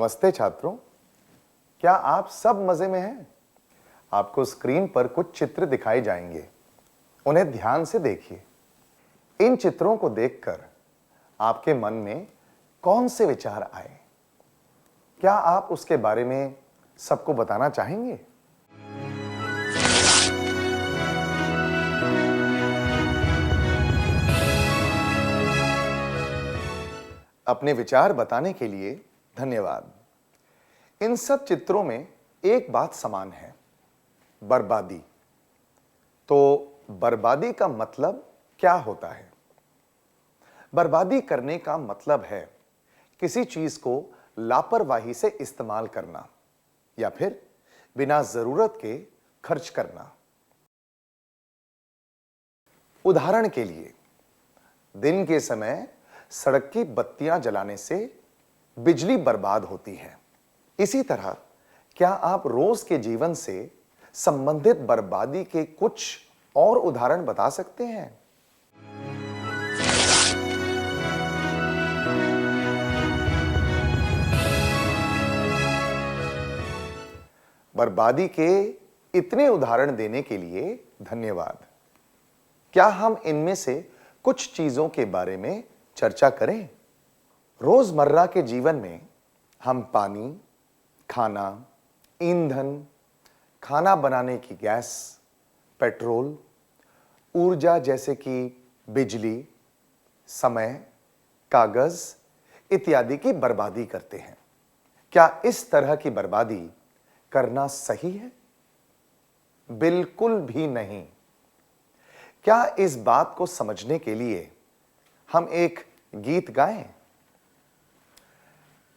नमस्ते छात्रों, क्या आप सब मजे में हैं? आपको स्क्रीन पर कुछ चित्र दिखाए जाएंगे, उन्हें ध्यान से देखिए। इन चित्रों को देखकर आपके मन में कौन से विचार आए? क्या आप उसके बारे में सबको बताना चाहेंगे? अपने विचार बताने के लिए धन्यवाद। इन सब चित्रों में एक बात समान है, बर्बादी। तो बर्बादी का मतलब क्या होता है? बर्बादी करने का मतलब है किसी चीज को लापरवाही से इस्तेमाल करना या फिर बिना जरूरत के खर्च करना। उदाहरण के लिए, दिन के समय सड़क की बत्तियां जलाने से बिजली बर्बाद होती है। इसी तरह क्या आप रोज के जीवन से संबंधित बर्बादी के कुछ और उदाहरण बता सकते हैं? बर्बादी के इतने उदाहरण देने के लिए धन्यवाद। क्या हम इनमें से कुछ चीजों के बारे में चर्चा करें? रोजमर्रा के जीवन में हम पानी, खाना, ईंधन, खाना बनाने की गैस, पेट्रोल, ऊर्जा जैसे कि बिजली, समय, कागज इत्यादि की बर्बादी करते हैं। क्या इस तरह की बर्बादी करना सही है? बिल्कुल भी नहीं। क्या इस बात को समझने के लिए हम एक गीत गाएं?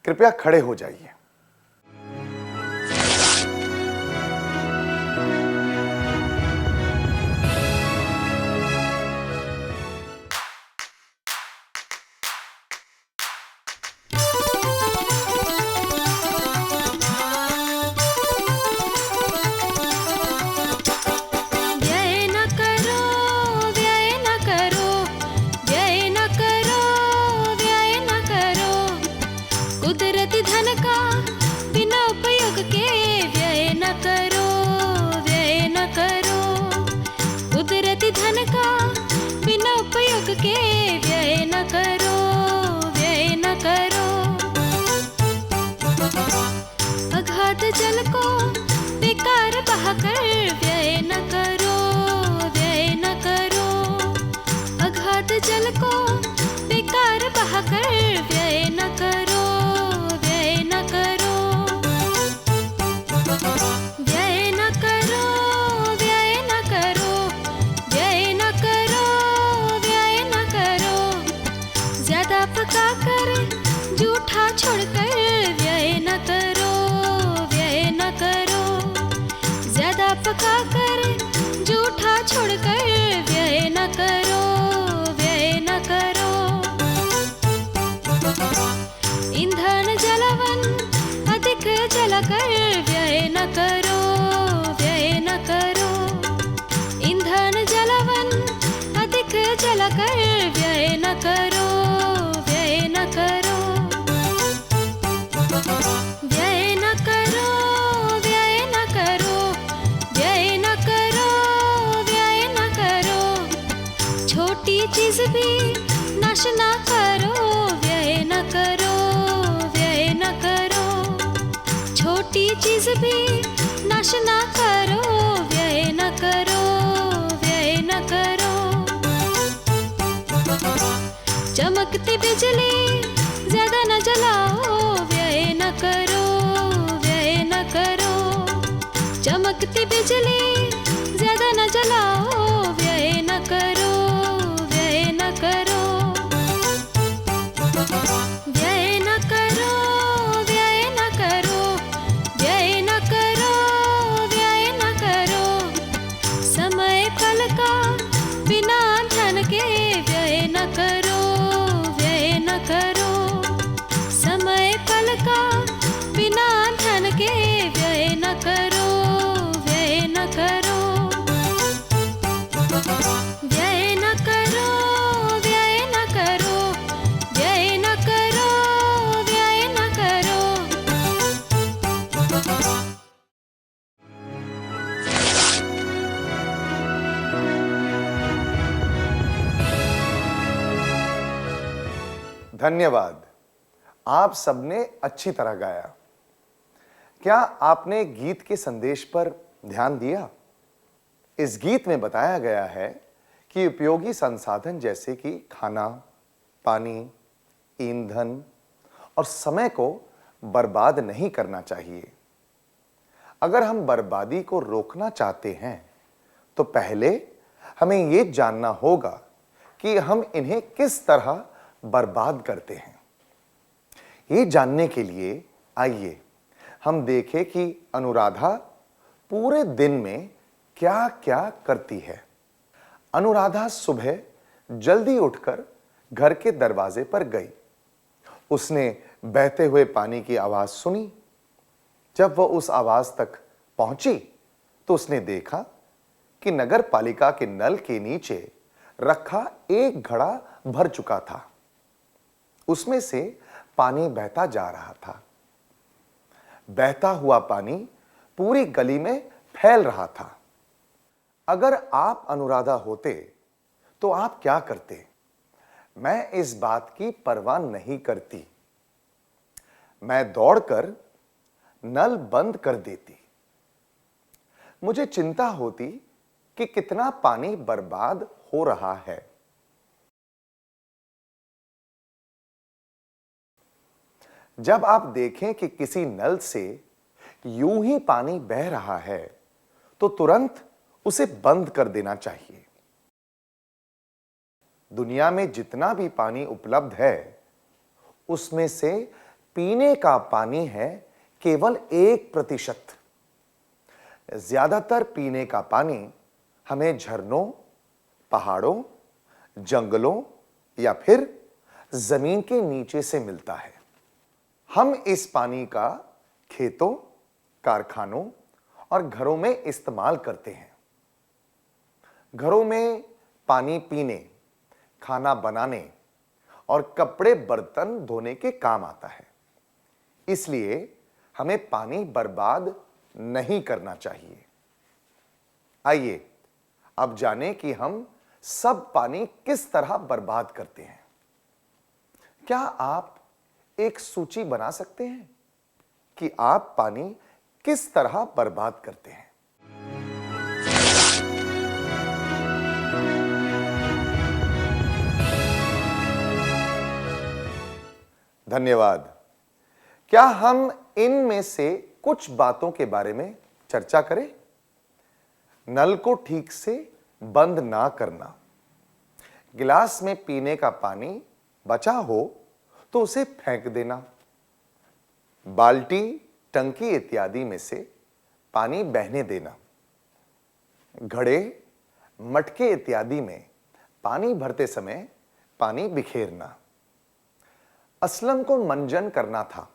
कृपया खड़े हो जाइए। जल को बेकार बहाकर व्यय न करो, व्यय न करो। अगाध जल को बेकार बहाकर व्यय न करो, व्यय न करो। व्यय न करो, व्यय न करो, व्यय न करो, व्यय न करो। ज्यादा पका कर जूठा छोड़कर व्यय न करो, पका कर जूठा छोड़कर व्यय न करो, व्यय न करो। ईंधन जलावन अधिक जलाकर व्यय न करो, व्यय न करो। ईंधन जलावन अधिक जलाकर व्यय न करो, व्यय न करो। व्यय न करो, व्यय न करो, व्यय न करो, व्यय न करो। छोटी चीज भी नाश न करो, व्यय न करो, व्यय न करो। छोटी चीज भी नाश न करो, व्यय न करो, व्यय न करो। चमकती बिजली ज्यादा न जलाओ, व्यय न करो, व्यय न करो। चमकती बिजली ज्यादा न जलाओ, व्यय न करो, व्यय न करो। व्यय न करो, व्यय न करो, व्यय न करो, व्यय न करो। समय पल का बिना धन के व्यय न करो, व्यय न करो। समय पल का बिना धन के व्यय न करो, व्यय न करो। धन्यवाद। आप सबने अच्छी तरह गाया। क्या आपने गीत के संदेश पर ध्यान दिया? इस गीत में बताया गया है कि उपयोगी संसाधन जैसे कि खाना, पानी, ईंधन और समय को बर्बाद नहीं करना चाहिए। अगर हम बर्बादी को रोकना चाहते हैं तो पहले हमें यह जानना होगा कि हम इन्हें किस तरह बर्बाद करते हैं। ये जानने के लिए आइए हम देखें कि अनुराधा पूरे दिन में क्या-क्या करती है। अनुराधा सुबह जल्दी उठकर घर के दरवाजे पर गई। उसने बहते हुए पानी की आवाज सुनी। जब वह उस आवाज तक पहुंची तो उसने देखा कि नगर पालिका के नल के नीचे रखा एक घड़ा भर चुका था। उसमें से पानी बहता जा रहा था। बहता हुआ पानी पूरी गली में फैल रहा था। अगर आप अनुराधा होते तो आप क्या करते? मैं इस बात की परवाह नहीं करती। मैं दौड़कर नल बंद कर देती। मुझे चिंता होती कि कितना पानी बर्बाद हो रहा है। जब आप देखें कि किसी नल से यूं ही पानी बह रहा है तो तुरंत उसे बंद कर देना चाहिए। दुनिया में जितना भी पानी उपलब्ध है उसमें से पीने का पानी है केवल 1%। ज्यादातर पीने का पानी हमें झरनों, पहाड़ों, जंगलों या फिर जमीन के नीचे से मिलता है। हम इस पानी का खेतों, कारखानों और घरों में इस्तेमाल करते हैं। घरों में पानी पीने, खाना बनाने और कपड़े बर्तन धोने के काम आता है। इसलिए हमें पानी बर्बाद नहीं करना चाहिए। आइए अब जानें कि हम सब पानी किस तरह बर्बाद करते हैं। क्या आप एक सूची बना सकते हैं कि आप पानी किस तरह बर्बाद करते हैं? धन्यवाद। क्या हम इनमें से कुछ बातों के बारे में चर्चा करें? नल को ठीक से बंद ना करना। गिलास में पीने का पानी बचा हो तो उसे फेंक देना। बाल्टी, टंकी इत्यादि में से पानी बहने देना। घड़े, मटके इत्यादि में पानी भरते समय पानी बिखेरना। असलम को मंजन करना था।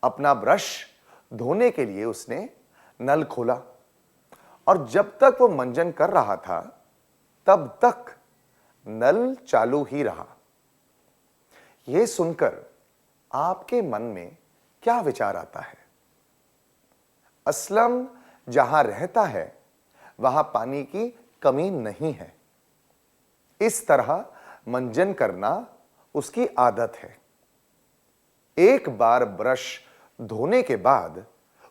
अपना ब्रश धोने के लिए उसने नल खोला और जब तक वो मंजन कर रहा था तब तक नल चालू ही रहा। यह सुनकर आपके मन में क्या विचार आता है? असलम जहां रहता है वहां पानी की कमी नहीं है। इस तरह मंजन करना उसकी आदत है। एक बार ब्रश धोने के बाद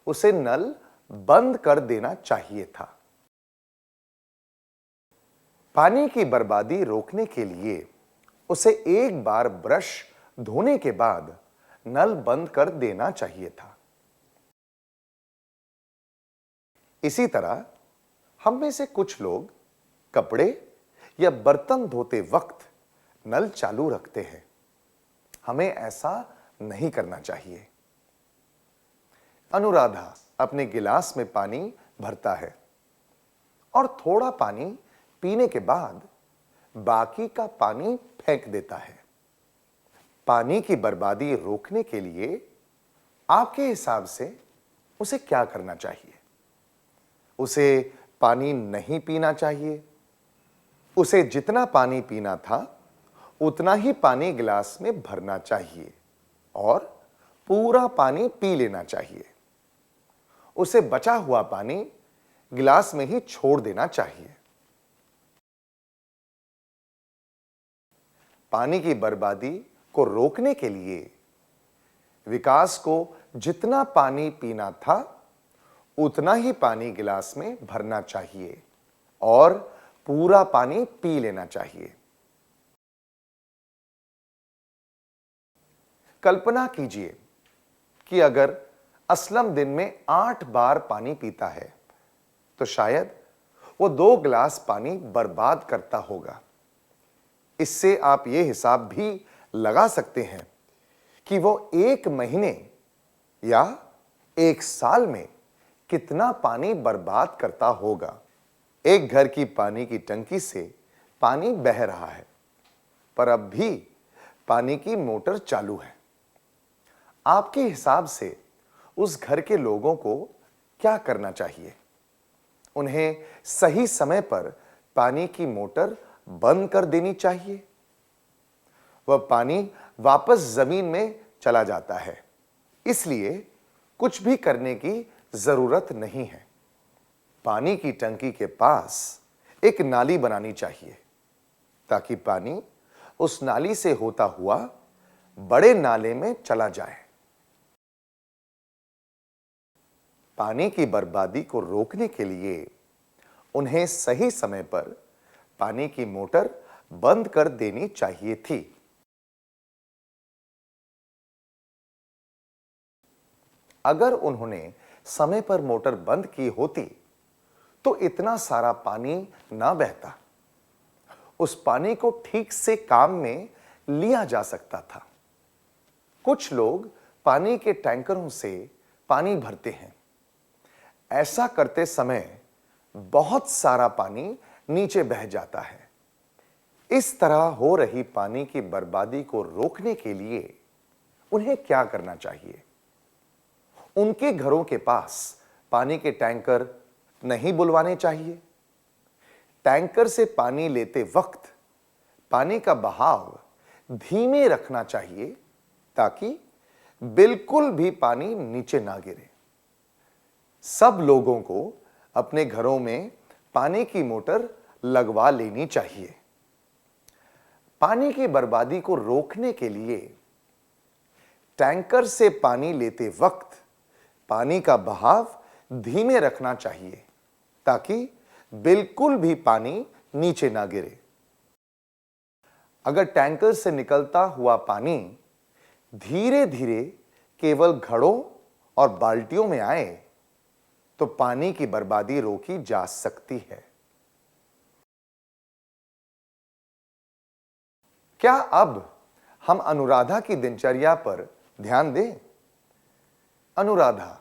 उसे नल बंद कर देना चाहिए था। पानी की बर्बादी रोकने के लिए उसे एक बार ब्रश धोने के बाद नल बंद कर देना चाहिए था। इसी तरह हम में से कुछ लोग कपड़े या बर्तन धोते वक्त नल चालू रखते हैं। हमें ऐसा नहीं करना चाहिए। अनुराधा अपने गिलास में पानी भरता है और थोड़ा पानी पीने के बाद बाकी का पानी फेंक देता है। पानी की बर्बादी रोकने के लिए आपके हिसाब से उसे क्या करना चाहिए? उसे पानी नहीं पीना चाहिए। उसे जितना पानी पीना था उतना ही पानी गिलास में भरना चाहिए और पूरा पानी पी लेना चाहिए। उसे बचा हुआ पानी गिलास में ही छोड़ देना चाहिए। पानी की बर्बादी को रोकने के लिए विकास को जितना पानी पीना था उतना ही पानी गिलास में भरना चाहिए और पूरा पानी पी लेना चाहिए। कल्पना कीजिए कि अगर असलम दिन में 8 बार पानी पीता है तो शायद वो 2 गिलास पानी बर्बाद करता होगा। इससे आप ये हिसाब भी लगा सकते हैं कि वो 1 महीने या 1 साल में कितना पानी बर्बाद करता होगा। एक घर की पानी की टंकी से पानी बह रहा है, पर अब भी पानी की मोटर चालू है। आपके हिसाब से उस घर के लोगों को क्या करना चाहिए? उन्हें सही समय पर पानी की मोटर बंद कर देनी चाहिए। वह पानी वापस जमीन में चला जाता है, इसलिए कुछ भी करने की जरूरत नहीं है। पानी की टंकी के पास एक नाली बनानी चाहिए ताकि पानी उस नाली से होता हुआ बड़े नाले में चला जाए। पानी की बर्बादी को रोकने के लिए उन्हें सही समय पर पानी की मोटर बंद कर देनी चाहिए थी। अगर उन्होंने समय पर मोटर बंद की होती तो इतना सारा पानी ना बहता। उस पानी को ठीक से काम में लिया जा सकता था। कुछ लोग पानी के टैंकरों से पानी भरते हैं। ऐसा करते समय बहुत सारा पानी नीचे बह जाता है। इस तरह हो रही पानी की बर्बादी को रोकने के लिए उन्हें क्या करना चाहिए? उनके घरों के पास पानी के टैंकर नहीं बुलवाने चाहिए। टैंकर से पानी लेते वक्त पानी का बहाव धीमे रखना चाहिए ताकि बिल्कुल भी पानी नीचे ना गिरे। सब लोगों को अपने घरों में पानी की मोटर लगवा लेनी चाहिए। पानी की बर्बादी को रोकने के लिए टैंकर से पानी लेते वक्त पानी का बहाव धीमे रखना चाहिए ताकि बिल्कुल भी पानी नीचे ना गिरे। अगर टैंकर से निकलता हुआ पानी धीरे धीरे केवल घड़ों और बाल्टियों में आए तो पानी की बर्बादी रोकी जा सकती है। क्या अब हम अनुराधा की दिनचर्या पर ध्यान दें? अनुराधा,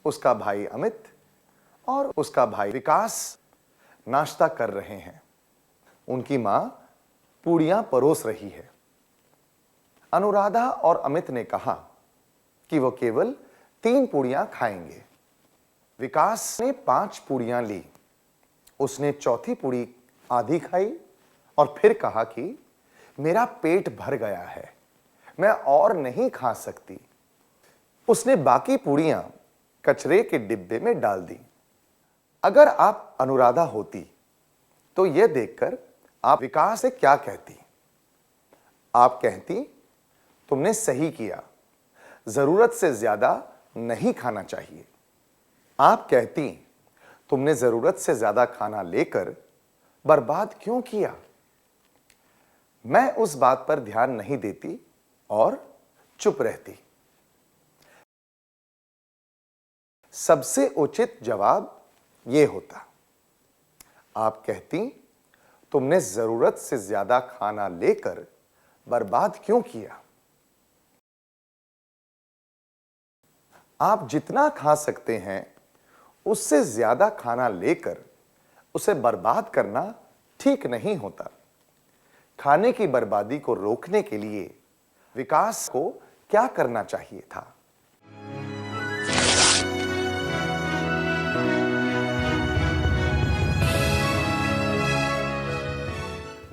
उसका भाई अमित और उसका भाई विकास नाश्ता कर रहे हैं। उनकी मां पूड़ियां परोस रही है। अनुराधा और अमित ने कहा कि वो केवल 3 पूड़ियां खाएंगे। विकास ने 5 पूड़ियां ली। उसने चौथी पूड़ी आधी खाई और फिर कहा कि मेरा पेट भर गया है, मैं और नहीं खा सकती। उसने बाकी पूड़ियां कचरे के डिब्बे में डाल दी। अगर आप अनुराधा होती तो यह देखकर आप विकास से क्या कहती? आप कहती, तुमने सही किया, जरूरत से ज्यादा नहीं खाना चाहिए। आप कहती, तुमने जरूरत से ज्यादा खाना लेकर बर्बाद क्यों किया? मैं उस बात पर ध्यान नहीं देती और चुप रहती। सबसे उचित जवाब यह होता। आप कहती, तुमने जरूरत से ज्यादा खाना लेकर बर्बाद क्यों किया? आप जितना खा सकते हैं उससे ज्यादा खाना लेकर उसे बर्बाद करना ठीक नहीं होता। खाने की बर्बादी को रोकने के लिए विकास को क्या करना चाहिए था?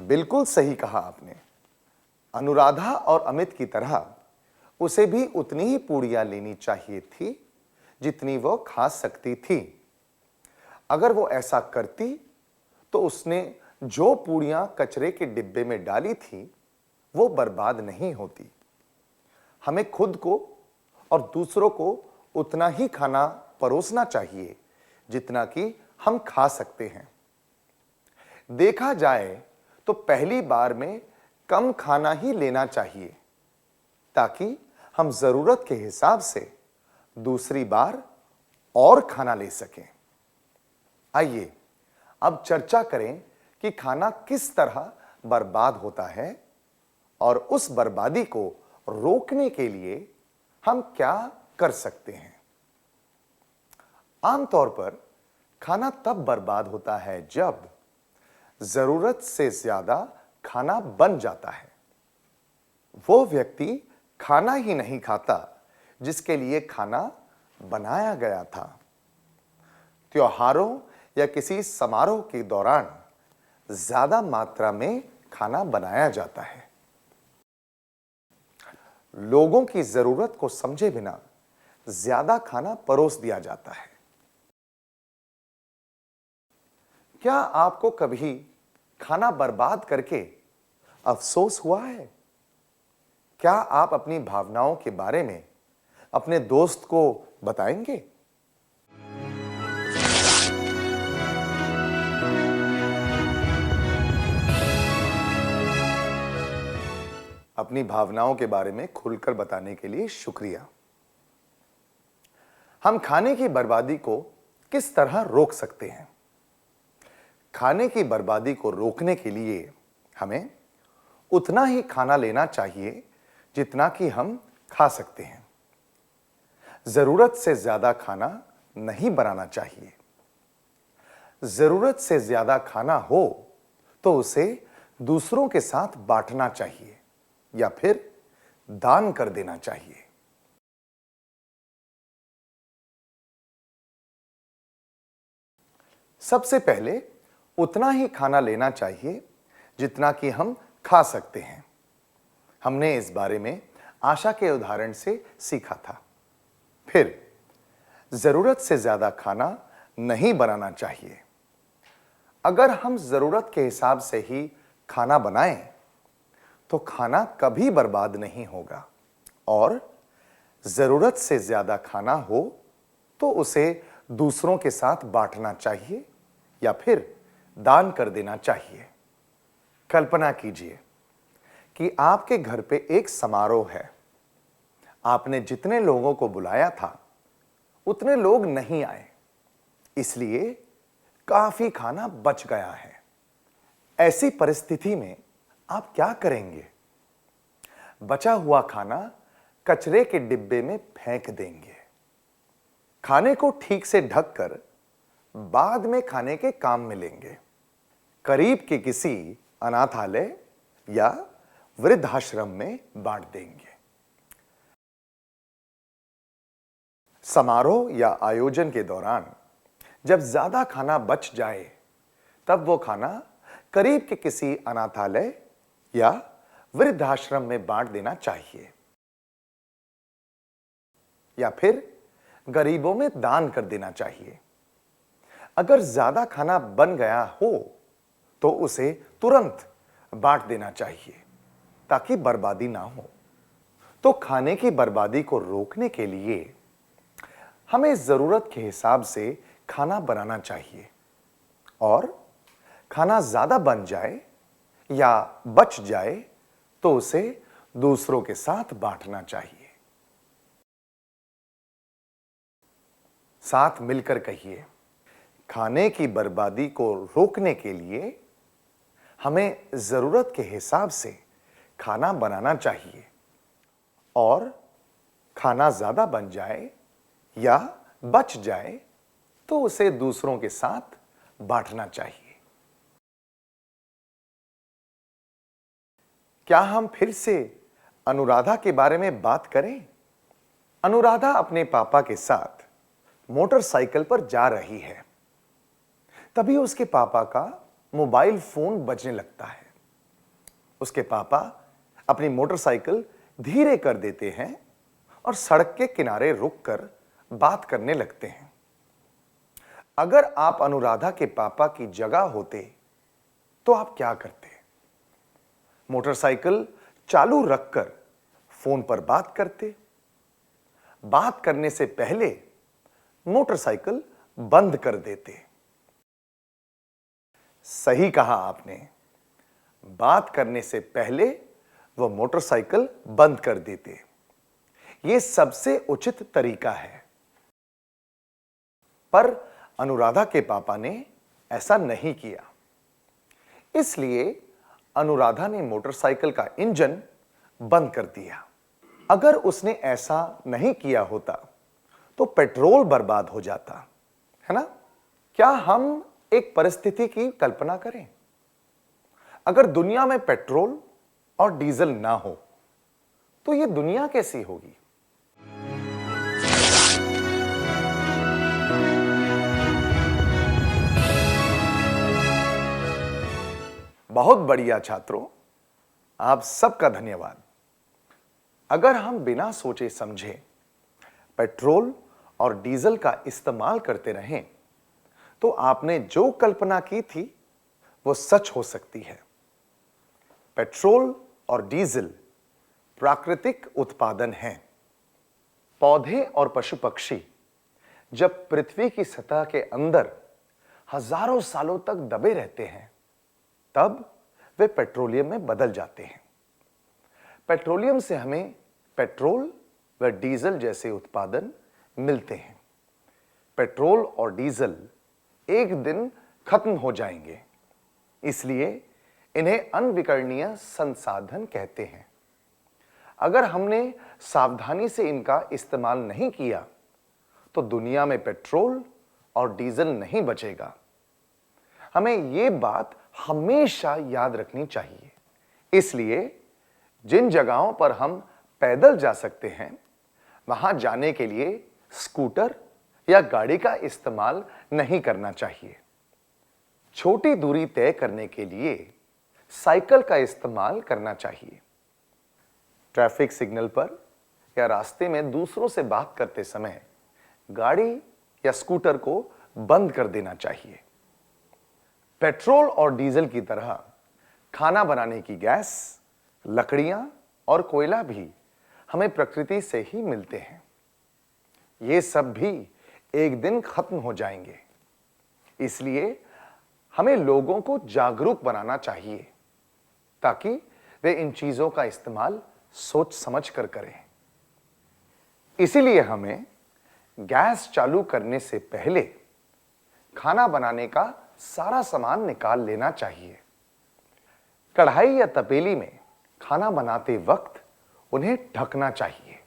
बिल्कुल सही कहा आपने। अनुराधा और अमित की तरह उसे भी उतनी ही पूड़ियां लेनी चाहिए थी जितनी वो खा सकती थी। अगर वो ऐसा करती तो उसने जो पूड़ियां कचरे के डिब्बे में डाली थी वो बर्बाद नहीं होती। हमें खुद को और दूसरों को उतना ही खाना परोसना चाहिए जितना कि हम खा सकते हैं। देखा जाए तो पहली बार में कम खाना ही लेना चाहिए ताकि हम जरूरत के हिसाब से दूसरी बार और खाना ले सकें। आइए अब चर्चा करें कि खाना किस तरह बर्बाद होता है और उस बर्बादी को रोकने के लिए हम क्या कर सकते हैं। आमतौर पर खाना तब बर्बाद होता है जब जरूरत से ज्यादा खाना बन जाता है। वो व्यक्ति खाना ही नहीं खाता जिसके लिए खाना बनाया गया था। त्योहारों या किसी समारोह के दौरान ज्यादा मात्रा में खाना बनाया जाता है। लोगों की जरूरत को समझे बिना ज्यादा खाना परोस दिया जाता है। क्या आपको कभी खाना बर्बाद करके अफसोस हुआ है? क्या आप अपनी भावनाओं के बारे में अपने दोस्त को बताएंगे? अपनी भावनाओं के बारे में खुलकर बताने के लिए शुक्रिया। हम खाने की बर्बादी को किस तरह रोक सकते हैं? खाने की बर्बादी को रोकने के लिए हमें उतना ही खाना लेना चाहिए जितना कि हम खा सकते हैं। जरूरत से ज्यादा खाना नहीं बनाना चाहिए। जरूरत से ज्यादा खाना हो तो उसे दूसरों के साथ बांटना चाहिए या फिर दान कर देना चाहिए। सबसे पहले उतना ही खाना लेना चाहिए जितना कि हम खा सकते हैं। हमने इस बारे में आशा के उदाहरण से सीखा था। फिर जरूरत से ज्यादा खाना नहीं बनाना चाहिए। अगर हम जरूरत के हिसाब से ही खाना बनाएं तो खाना कभी बर्बाद नहीं होगा और जरूरत से ज्यादा खाना हो तो उसे दूसरों के साथ बांटना चाहिए या फिर दान कर देना चाहिए। कल्पना कीजिए कि आपके घर पे एक समारोह है। आपने जितने लोगों को बुलाया था उतने लोग नहीं आए, इसलिए काफी खाना बच गया है। ऐसी परिस्थिति में आप क्या करेंगे? बचा हुआ खाना कचरे के डिब्बे में फेंक देंगे। खाने को ठीक से ढककर बाद में खाने के काम में लेंगे। करीब के किसी अनाथालय या वृद्धाश्रम में बांट देंगे। समारोह या आयोजन के दौरान जब ज्यादा खाना बच जाए तब वो खाना करीब के किसी अनाथालय या वृद्धाश्रम में बांट देना चाहिए या फिर गरीबों में दान कर देना चाहिए। अगर ज्यादा खाना बन गया हो तो उसे तुरंत बांट देना चाहिए ताकि बर्बादी ना हो। तो खाने की बर्बादी को रोकने के लिए हमें जरूरत के हिसाब से खाना बनाना चाहिए और खाना ज्यादा बन जाए या बच जाए तो उसे दूसरों के साथ बांटना चाहिए। साथ मिलकर कहिए, खाने की बर्बादी को रोकने के लिए हमें जरूरत के हिसाब से खाना बनाना चाहिए और खाना ज्यादा बन जाए या बच जाए तो उसे दूसरों के साथ बांटना चाहिए। क्या हम फिर से अनुराधा के बारे में बात करें? अनुराधा अपने पापा के साथ मोटरसाइकिल पर जा रही है। तभी उसके पापा का मोबाइल फोन बजने लगता है। उसके पापा अपनी मोटरसाइकिल धीरे कर देते हैं और सड़क के किनारे रुककर बात करने लगते हैं। अगर आप अनुराधा के पापा की जगह होते तो आप क्या करते? मोटरसाइकिल चालू रखकर फोन पर बात करते? बात करने से पहले मोटरसाइकिल बंद कर देते? सही कहा आपने, बात करने से पहले वो मोटरसाइकिल बंद कर देते। यह सबसे उचित तरीका है। पर अनुराधा के पापा ने ऐसा नहीं किया। इसलिए अनुराधा ने मोटरसाइकिल का इंजन बंद कर दिया। अगर उसने ऐसा नहीं किया होता तो पेट्रोल बर्बाद हो जाता, है ना? क्या हम एक परिस्थिति की कल्पना करें? अगर दुनिया में पेट्रोल और डीजल ना हो तो यह दुनिया कैसी होगी? बहुत बढ़िया छात्रों, आप सबका धन्यवाद। अगर हम बिना सोचे समझे पेट्रोल और डीजल का इस्तेमाल करते रहें तो आपने जो कल्पना की थी वो सच हो सकती है। पेट्रोल और डीजल प्राकृतिक उत्पादन हैं। पौधे और पशु पक्षी जब पृथ्वी की सतह के अंदर हजारों सालों तक दबे रहते हैं तब वे पेट्रोलियम में बदल जाते हैं। पेट्रोलियम से हमें पेट्रोल व डीजल जैसे उत्पादन मिलते हैं। पेट्रोल और डीजल एक दिन खत्म हो जाएंगे, इसलिए इन्हें अनविकरणीय संसाधन कहते हैं। अगर हमने सावधानी से इनका इस्तेमाल नहीं किया तो दुनिया में पेट्रोल और डीजल नहीं बचेगा। हमें यह बात हमेशा याद रखनी चाहिए। इसलिए जिन जगहों पर हम पैदल जा सकते हैं वहां जाने के लिए स्कूटर या गाड़ी का इस्तेमाल नहीं करना चाहिए। छोटी दूरी तय करने के लिए साइकिल का इस्तेमाल करना चाहिए। ट्रैफिक सिग्नल पर या रास्ते में दूसरों से बात करते समय गाड़ी या स्कूटर को बंद कर देना चाहिए। पेट्रोल और डीजल की तरह खाना बनाने की गैस, लकड़ियां और कोयला भी हमें प्रकृति से ही मिलते हैं। ये सब भी एक दिन खत्म हो जाएंगे। इसलिए हमें लोगों को जागरूक बनाना चाहिए ताकि वे इन चीजों का इस्तेमाल सोच समझ कर करें। इसीलिए हमें गैस चालू करने से पहले खाना बनाने का सारा सामान निकाल लेना चाहिए। कढ़ाई या तपेली में खाना बनाते वक्त उन्हें ढकना चाहिए।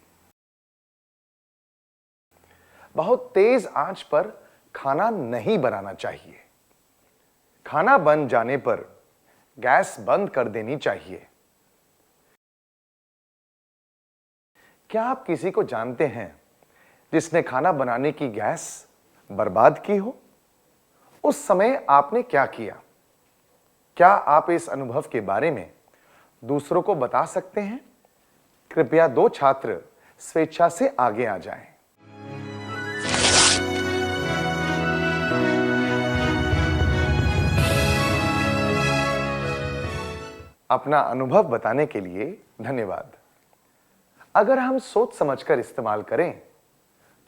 बहुत तेज आंच पर खाना नहीं बनाना चाहिए। खाना बन जाने पर गैस बंद कर देनी चाहिए। क्या आप किसी को जानते हैं जिसने खाना बनाने की गैस बर्बाद की हो? उस समय आपने क्या किया? क्या आप इस अनुभव के बारे में दूसरों को बता सकते हैं? कृपया 2 छात्र स्वेच्छा से आगे आ जाएं। अपना अनुभव बताने के लिए धन्यवाद। अगर हम सोच समझकर इस्तेमाल करें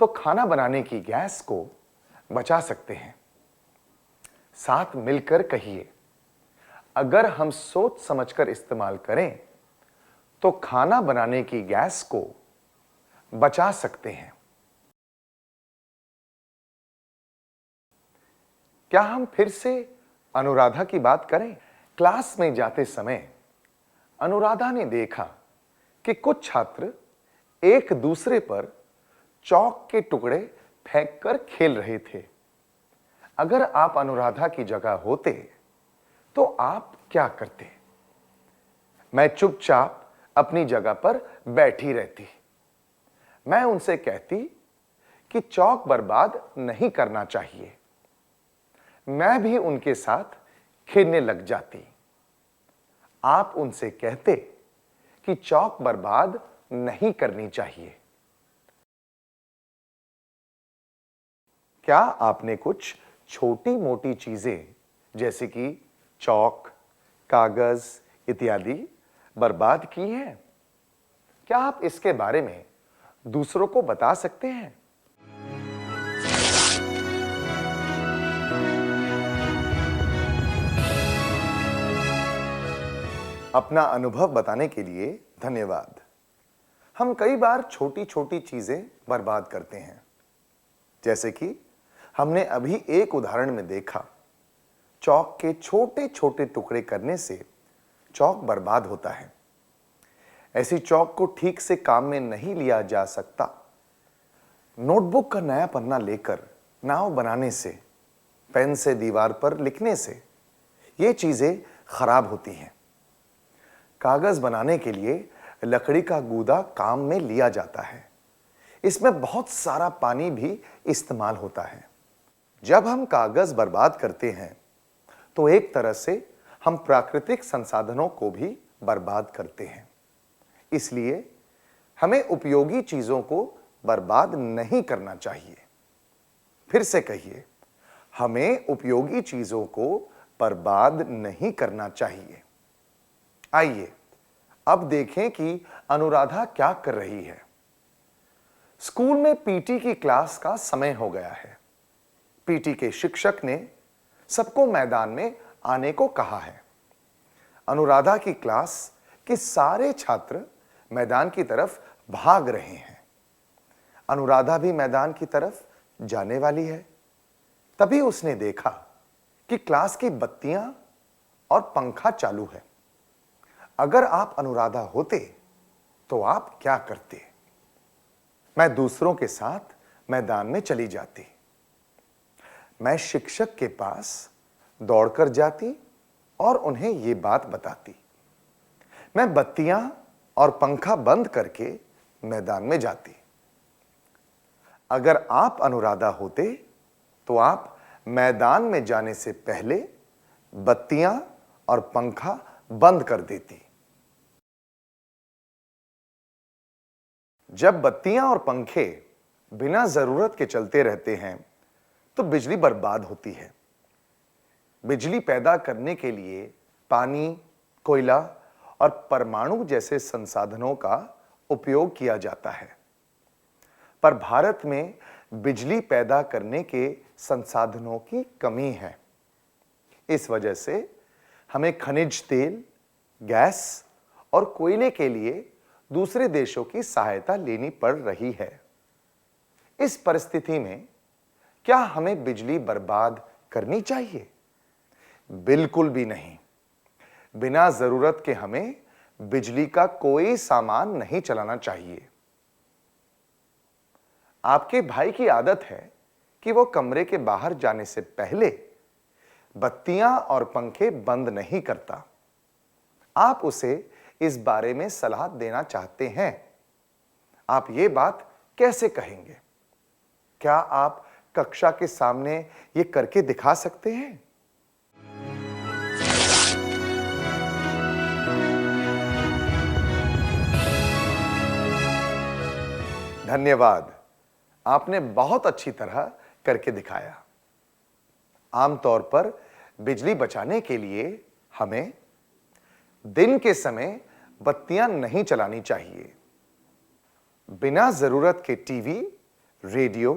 तो खाना बनाने की गैस को बचा सकते हैं। साथ मिलकर कहिए, अगर हम सोच समझकर इस्तेमाल करें तो खाना बनाने की गैस को बचा सकते हैं। क्या हम फिर से अनुराधा की बात करें? क्लास में जाते समय अनुराधा ने देखा कि कुछ छात्र एक दूसरे पर चौक के टुकड़े फेंककर खेल रहे थे। अगर आप अनुराधा की जगह होते तो आप क्या करते? मैं चुपचाप अपनी जगह पर बैठी रहती। मैं उनसे कहती कि चौक बर्बाद नहीं करना चाहिए। मैं भी उनके साथ खेलने लग जाती। आप उनसे कहते कि चौक बर्बाद नहीं करनी चाहिए। क्या आपने कुछ छोटी मोटी चीजें जैसे कि चौक, कागज इत्यादि बर्बाद की हैं? क्या आप इसके बारे में दूसरों को बता सकते हैं? अपना अनुभव बताने के लिए धन्यवाद। हम कई बार छोटी छोटी चीजें बर्बाद करते हैं, जैसे कि हमने अभी एक उदाहरण में देखा, चौक के छोटे छोटे टुकड़े करने से चौक बर्बाद होता है। ऐसी चौक को ठीक से काम में नहीं लिया जा सकता। नोटबुक का नया पन्ना लेकर नाव बनाने से, पेन से दीवार पर लिखने से ये चीजें खराब होती हैं। कागज बनाने के लिए लकड़ी का गूदा काम में लिया जाता है। इसमें बहुत सारा पानी भी इस्तेमाल होता है। जब हम कागज बर्बाद करते हैं तो एक तरह से हम प्राकृतिक संसाधनों को भी बर्बाद करते हैं। इसलिए हमें उपयोगी चीजों को बर्बाद नहीं करना चाहिए। फिर से कहिए, हमें उपयोगी चीजों को बर्बाद नहीं करना चाहिए। आइए अब देखें कि अनुराधा क्या कर रही है। स्कूल में पीटी की क्लास का समय हो गया है। पीटी के शिक्षक ने सबको मैदान में आने को कहा है। अनुराधा की क्लास के सारे छात्र मैदान की तरफ भाग रहे हैं। अनुराधा भी मैदान की तरफ जाने वाली है। तभी उसने देखा कि क्लास की बत्तियां और पंखा चालू है। अगर आप अनुराधा होते तो आप क्या करते? मैं दूसरों के साथ मैदान में चली जाती। मैं शिक्षक के पास दौड़कर जाती और उन्हें यह बात बताती। मैं बत्तियां और पंखा बंद करके मैदान में जाती। अगर आप अनुराधा होते तो आप मैदान में जाने से पहले बत्तियां और पंखा बंद कर देती। जब बत्तियां और पंखे बिना जरूरत के चलते रहते हैं तो बिजली बर्बाद होती है। बिजली पैदा करने के लिए पानी, कोयला और परमाणु जैसे संसाधनों का उपयोग किया जाता है। पर भारत में बिजली पैदा करने के संसाधनों की कमी है। इस वजह से हमें खनिज तेल, गैस और कोयले के लिए दूसरे देशों की सहायता लेनी पड़ रही है। इस परिस्थिति में क्या हमें बिजली बर्बाद करनी चाहिए? बिल्कुल भी नहीं। बिना जरूरत के हमें बिजली का कोई सामान नहीं चलाना चाहिए। आपके भाई की आदत है कि वो कमरे के बाहर जाने से पहले बत्तियां और पंखे बंद नहीं करता। आप उसे इस बारे में सलाह देना चाहते हैं। आप ये बात कैसे कहेंगे? क्या आप कक्षा के सामने ये करके दिखा सकते हैं? धन्यवाद। आपने बहुत अच्छी तरह करके दिखाया। आमतौर पर बिजली बचाने के लिए हमें दिन के समय बत्तियां नहीं चलानी चाहिए। बिना जरूरत के टीवी, रेडियो,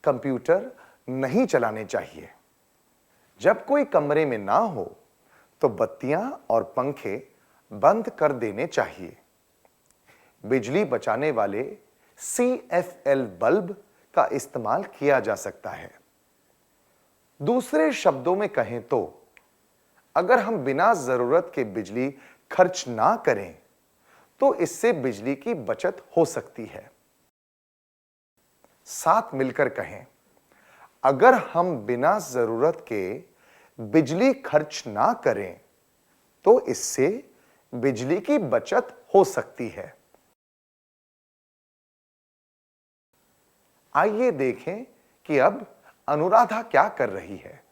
कंप्यूटर नहीं चलाने चाहिए। जब कोई कमरे में ना हो तो बत्तियां और पंखे बंद कर देने चाहिए। बिजली बचाने वाले CFL बल्ब का इस्तेमाल किया जा सकता है। दूसरे शब्दों में कहें तो अगर हम बिना जरूरत के बिजली खर्च ना करें तो इससे बिजली की बचत हो सकती है। साथ मिलकर कहें, अगर हम बिना जरूरत के बिजली खर्च ना करें तो इससे बिजली की बचत हो सकती है। आइए देखें कि अब अनुराधा क्या कर रही है।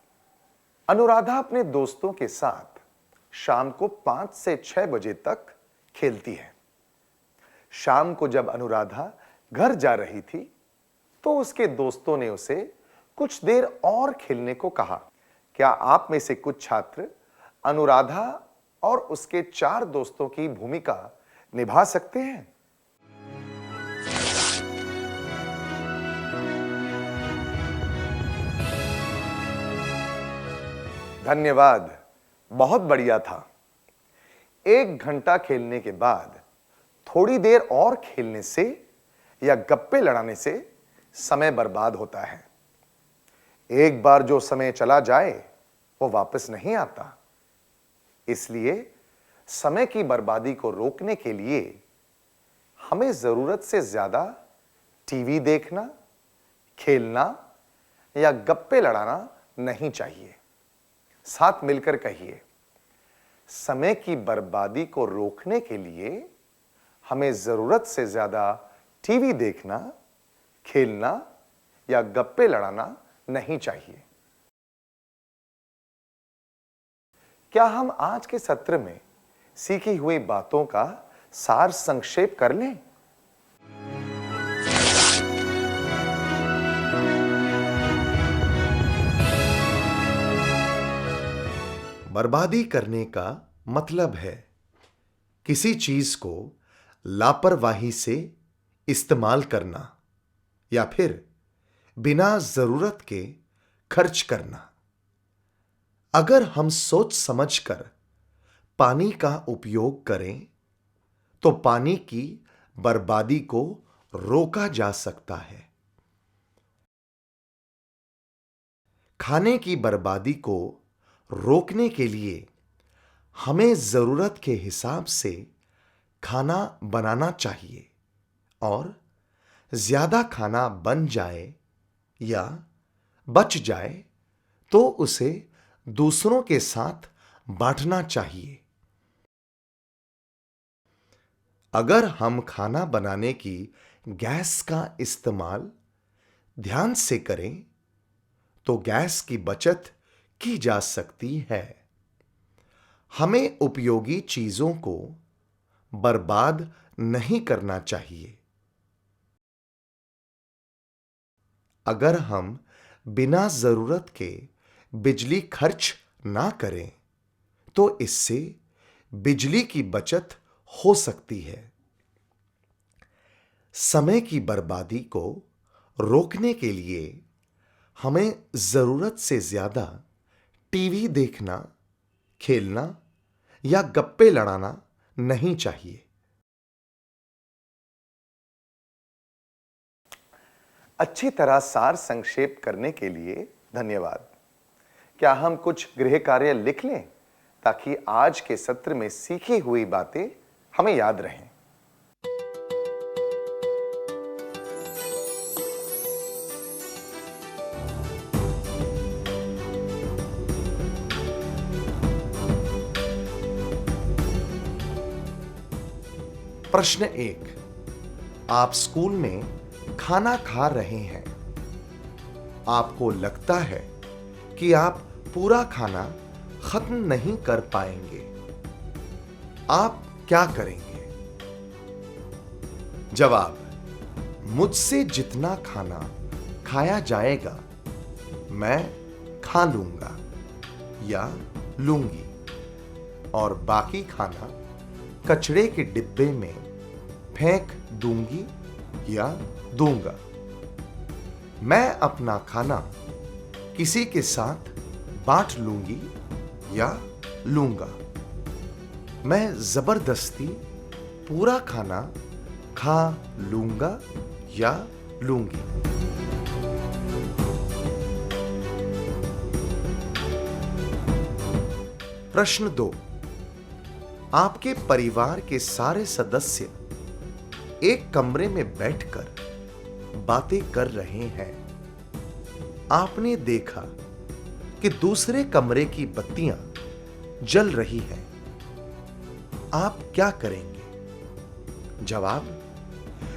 अनुराधा अपने दोस्तों के साथ शाम को 5 से 6 बजे तक खेलती है। शाम को जब अनुराधा घर जा रही थी तो उसके दोस्तों ने उसे कुछ देर और खेलने को कहा। क्या आप में से कुछ छात्र अनुराधा और उसके 4 दोस्तों की भूमिका निभा सकते हैं? धन्यवाद, बहुत बढ़िया था। 1 घंटा खेलने के बाद थोड़ी देर और खेलने से या गप्पे लड़ाने से समय बर्बाद होता है। एक बार जो समय चला जाए वो वापस नहीं आता। इसलिए समय की बर्बादी को रोकने के लिए हमें जरूरत से ज्यादा टीवी देखना, खेलना या गप्पे लड़ाना नहीं चाहिए। साथ मिलकर कहिए, समय की बर्बादी को रोकने के लिए हमें जरूरत से ज्यादा टीवी देखना, खेलना या गप्पे लड़ाना नहीं चाहिए। क्या हम आज के सत्र में सीखी हुई बातों का सार संक्षेप कर लें? बर्बादी करने का मतलब है किसी चीज को लापरवाही से इस्तेमाल करना या फिर बिना जरूरत के खर्च करना। अगर हम सोच समझकर पानी का उपयोग करें तो पानी की बर्बादी को रोका जा सकता है। खाने की बर्बादी को रोकने के लिए हमें जरूरत के हिसाब से खाना बनाना चाहिए और ज्यादा खाना बन जाए या बच जाए तो उसे दूसरों के साथ बांटना चाहिए। अगर हम खाना बनाने की गैस का इस्तेमाल ध्यान से करें तो गैस की बचत की जा सकती है। हमें उपयोगी चीजों को बर्बाद नहीं करना चाहिए। अगर हम बिना जरूरत के बिजली खर्च ना करें तो इससे बिजली की बचत हो सकती है। समय की बर्बादी को रोकने के लिए हमें जरूरत से ज्यादा टीवी देखना, खेलना या गप्पे लड़ाना नहीं चाहिए। अच्छी तरह सार संक्षेप करने के लिए धन्यवाद। क्या हम कुछ गृह कार्य लिख लें ताकि आज के सत्र में सीखी हुई बातें हमें याद रहें? प्रश्न 1, आप स्कूल में खाना खा रहे हैं। आपको लगता है कि आप पूरा खाना खत्म नहीं कर पाएंगे। आप क्या करेंगे? जवाब, मुझसे जितना खाना खाया जाएगा मैं खा लूंगा या लूंगी और बाकी खाना कचरे के डिब्बे में फेंक दूंगी या दूंगा। मैं अपना खाना किसी के साथ बांट लूंगी या लूंगा। मैं जबरदस्ती पूरा खाना खा लूंगा या लूंगी। प्रश्न 2, आपके परिवार के सारे सदस्य एक कमरे में बैठकर बातें कर रहे हैं। आपने देखा कि दूसरे कमरे की बत्तियां जल रही हैं। आप क्या करेंगे? जवाब,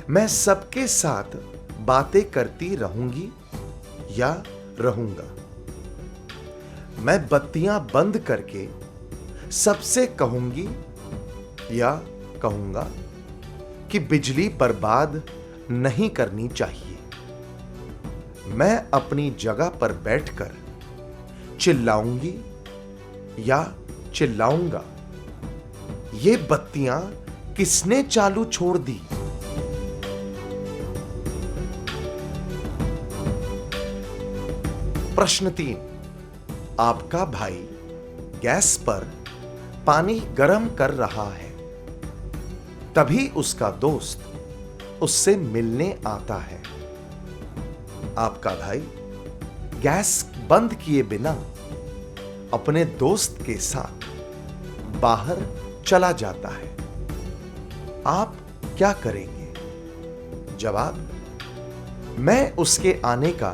मैं सबके साथ बातें करती रहूंगी या रहूंगा। मैं बत्तियां बंद करके सबसे कहूंगी या कहूंगा कि बिजली बर्बाद नहीं करनी चाहिए। मैं अपनी जगह पर बैठकर चिल्लाऊंगी या चिल्लाऊंगा? ये बत्तियां किसने चालू छोड़ दी? प्रश्न 3, आपका भाई गैस पर पानी गर्म कर रहा है, तभी उसका दोस्त उससे मिलने आता है। आपका भाई गैस बंद किए बिना अपने दोस्त के साथ बाहर चला जाता है। आप क्या करेंगे? जवाब, मैं उसके आने का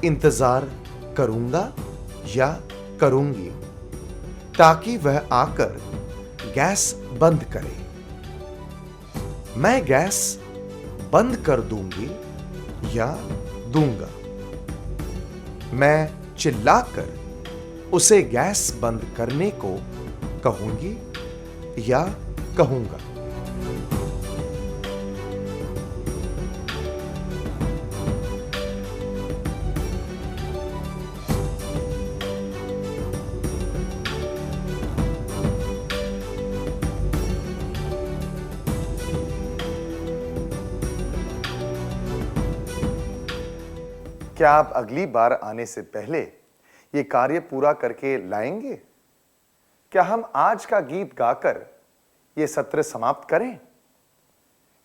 इंतजार करूंगा या करूंगी ताकि वह आकर गैस बंद करे। मैं गैस बंद कर दूंगी या दूंगा। मैं चिल्लाकर उसे गैस बंद करने को कहूंगी या कहूंगा? क्या आप अगली बार आने से पहले ये कार्य पूरा करके लाएंगे? क्या हम आज का गीत गाकर ये सत्र समाप्त करें?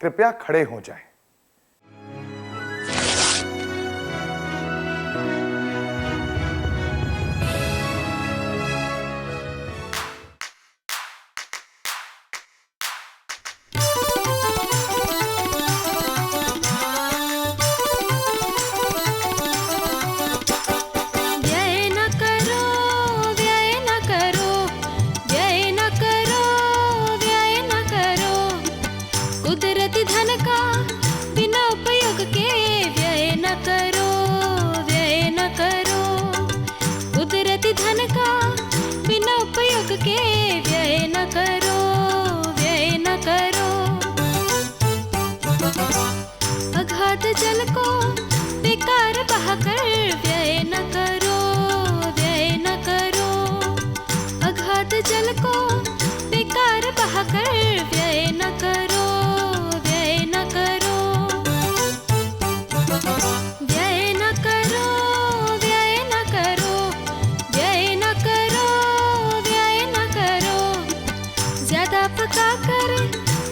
कृपया खड़े हो जाएं। व्यय न करो, व्यय न करो, व्यय न करो, व्यय न करो। कुदरती धन का बिना उपयोग के व्यय न करो, व्यय न करो। कुदरती धन का बिना उपयोग के व्यय न करो, व्यय न करो। अगाध जल को बेकार बहाकर व्यय न करो, व्यय न करो। अगाध जल को बेकार बहाकर व्यय न करो, व्यय न करो। व्यय न करो, व्यय न करो, व्यय न करो, व्यय न करो। ज्यादा पकाकर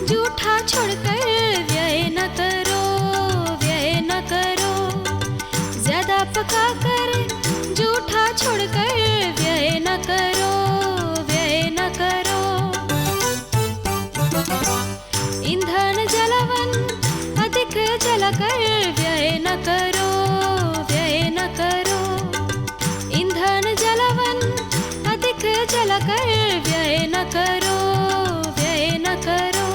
जूठा छोड़कर व्यय न करो, व्यय न करो। ज्यादा पकाकर जूठा छोड़कर व्यय न करो, व्यय न करो। ईंधन जलावन अधिक जलाकर व्यय न करो, व्यय न करो। ईंधन जलावन अधिक जलाकर व्यय न करो, व्यय न करो।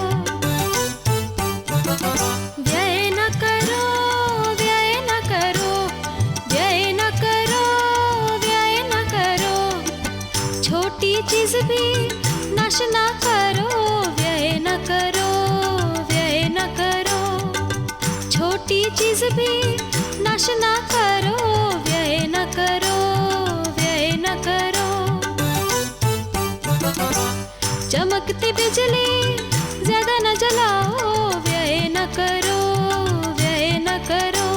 व्यय न करो, व्यय न करो, व्यय न करो, व्यय न करो। छोटी चीज भी नाश ना करो, व्यय न करो, व्यय न करो। छोटी चीज भी नाश ना करो, व्यय न करो, व्यय न करो। चमकती बिजली ज्यादा न जलाओ, व्यय न करो, व्यय न करो।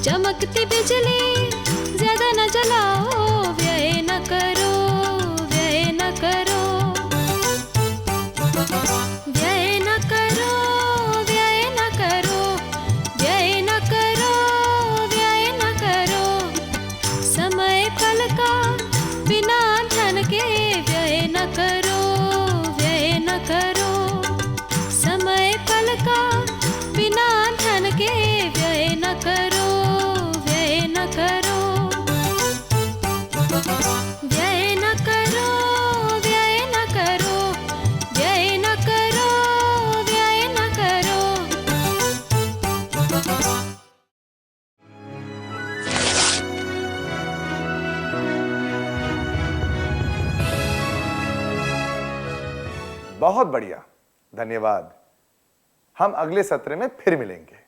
चमकती बिजली ज्यादा न जलाओ, व्यय न करो, व्यय न करो। व्यय न करो, व्यय न करो, व्यय न करो, व्यय न करो। समय पल का बिना धन के व्यय न करो, व्यय न करो। समय पल का बिना धन के व्यय न करो, व्यय न करो। व्यय न करो, व्यय न करो, व्यय न करो, व्यय न करो। बहुत बढ़िया, धन्यवाद। हम अगले सत्र में फिर मिलेंगे।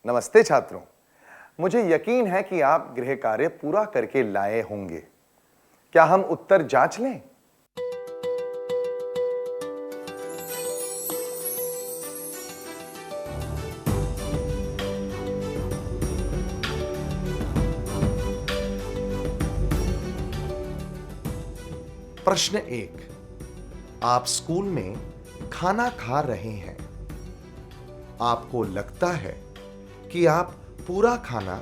नमस्ते छात्रों, मुझे यकीन है कि आप गृह कार्य पूरा करके लाए होंगे। क्या हम उत्तर जांच लें? प्रश्न 1, आप स्कूल में खाना खा रहे हैं। आपको लगता है कि आप पूरा खाना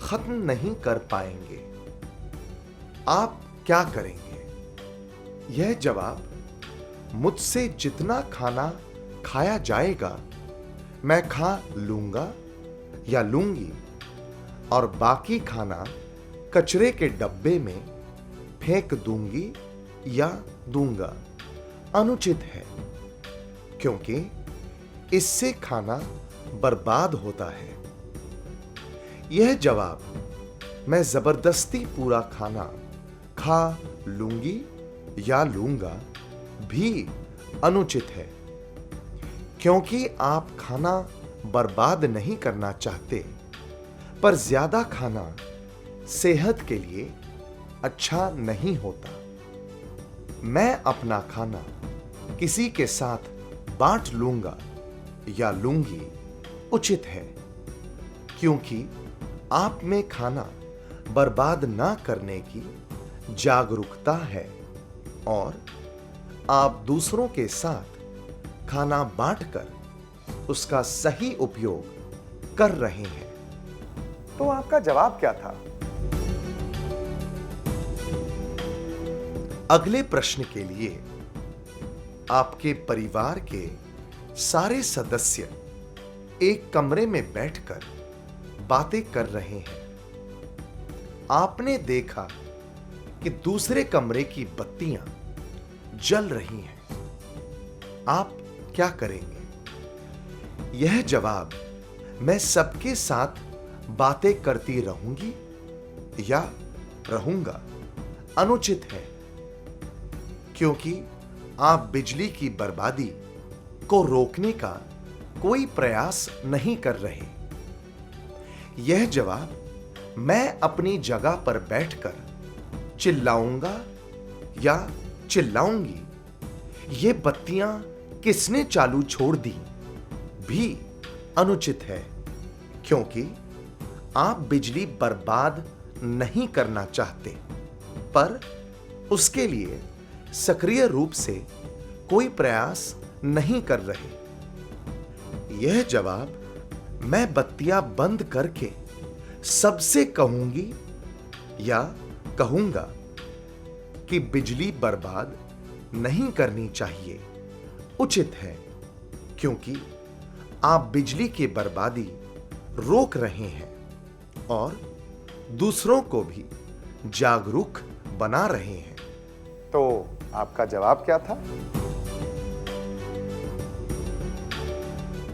खत्म नहीं कर पाएंगे। आप क्या करेंगे? यह जवाब, मुझसे जितना खाना खाया जाएगा मैं खा लूंगा या लूंगी और बाकी खाना कचरे के डब्बे में फेंक दूंगी या दूंगा, अनुचित है, क्योंकि इससे खाना बर्बाद होता है। यह जवाब, मैं जबरदस्ती पूरा खाना खा लूंगी या लूंगा, भी अनुचित है, क्योंकि आप खाना बर्बाद नहीं करना चाहते, पर ज्यादा खाना सेहत के लिए अच्छा नहीं होता। मैं अपना खाना किसी के साथ बांट लूंगा या लूंगी, उचित है, क्योंकि आप में खाना बर्बाद ना करने की जागरूकता है और आप दूसरों के साथ खाना बांटकर उसका सही उपयोग कर रहे हैं। तो आपका जवाब क्या था? अगले प्रश्न के लिए आपके परिवार के सारे सदस्य एक कमरे में बैठकर बातें कर रहे हैं। आपने देखा कि दूसरे कमरे की बत्तियां जल रही हैं। आप क्या करेंगे? यह जवाब, मैं सबके साथ बातें करती रहूंगी या रहूंगा, अनुचित है, क्योंकि आप बिजली की बर्बादी को रोकने का कोई प्रयास नहीं कर रहे। यह जवाब, मैं अपनी जगह पर बैठकर चिल्लाऊंगा या चिल्लाऊंगी, ये बत्तियां किसने चालू छोड़ दी, भी अनुचित है, क्योंकि आप बिजली बर्बाद नहीं करना चाहते, पर उसके लिए सक्रिय रूप से कोई प्रयास नहीं कर रहे। यह जवाब, मैं बत्तियां बंद करके सबसे कहूंगी या कहूंगा कि बिजली बर्बाद नहीं करनी चाहिए, उचित है, क्योंकि आप बिजली की बर्बादी रोक रहे हैं और दूसरों को भी जागरूक बना रहे हैं। तो आपका जवाब क्या था?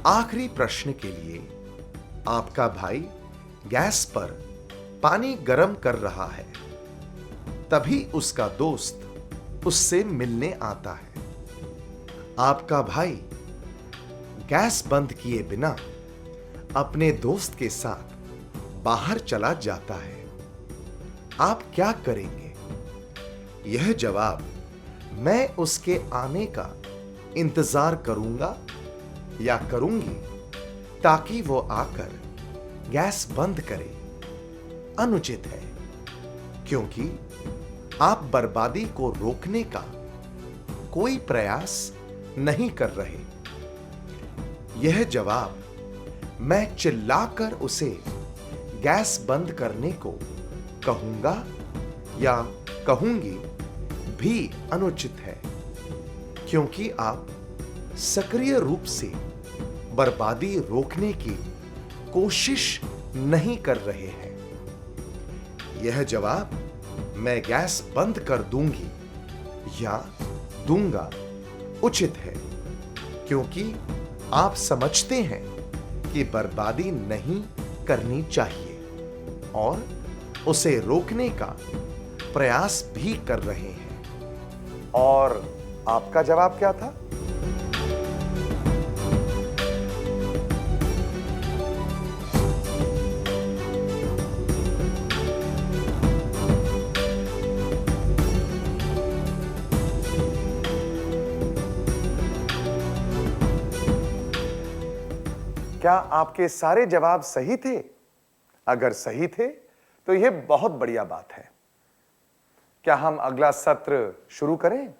आखिरी प्रश्न के लिए आपका भाई गैस पर पानी गर्म कर रहा है। तभी उसका दोस्त उससे मिलने आता है। आपका भाई गैस बंद किए बिना अपने दोस्त के साथ बाहर चला जाता है। आप क्या करेंगे? यह जवाब, मैं उसके आने का इंतजार करूंगा या करूंगी ताकि वो आकर गैस बंद करे, अनुचित है, क्योंकि आप बर्बादी को रोकने का कोई प्रयास नहीं कर रहे। यह जवाब, मैं चिल्लाकर उसे गैस बंद करने को कहूंगा या कहूंगी, भी अनुचित है, क्योंकि आप सक्रिय रूप से बर्बादी रोकने की कोशिश नहीं कर रहे हैं। यह जवाब, मैं गैस बंद कर दूंगी या दूंगा, उचित है, क्योंकि आप समझते हैं कि बर्बादी नहीं करनी चाहिए और उसे रोकने का प्रयास भी कर रहे हैं। और आपका जवाब क्या था? क्या आपके सारे जवाब सही थे? अगर सही थे तो यह बहुत बढ़िया बात है। क्या हम अगला सत्र शुरू करें?